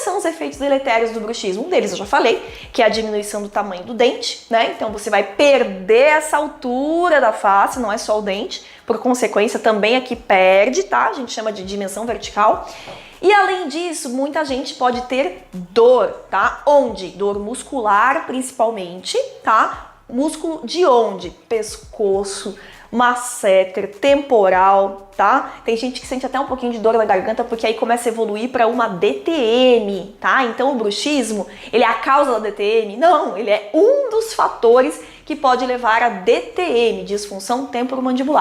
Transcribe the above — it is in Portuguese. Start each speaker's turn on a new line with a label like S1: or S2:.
S1: são os efeitos deletérios do bruxismo? Um deles eu já falei, que é a diminuição do tamanho do dente, né? Então você vai perder essa altura da face, não é só o dente, por consequência também aqui perde, tá? A gente chama de dimensão vertical. E além disso, muita gente pode ter dor, tá? Onde? Dor muscular principalmente, tá? Músculo de onde? Pescoço, masseter, temporal, tá? Tem gente que sente até um pouquinho de dor na garganta porque aí começa a evoluir para uma DTM, tá? Então o bruxismo, ele é a causa da DTM? Não, ele é um dos fatores que pode levar a DTM, disfunção temporomandibular.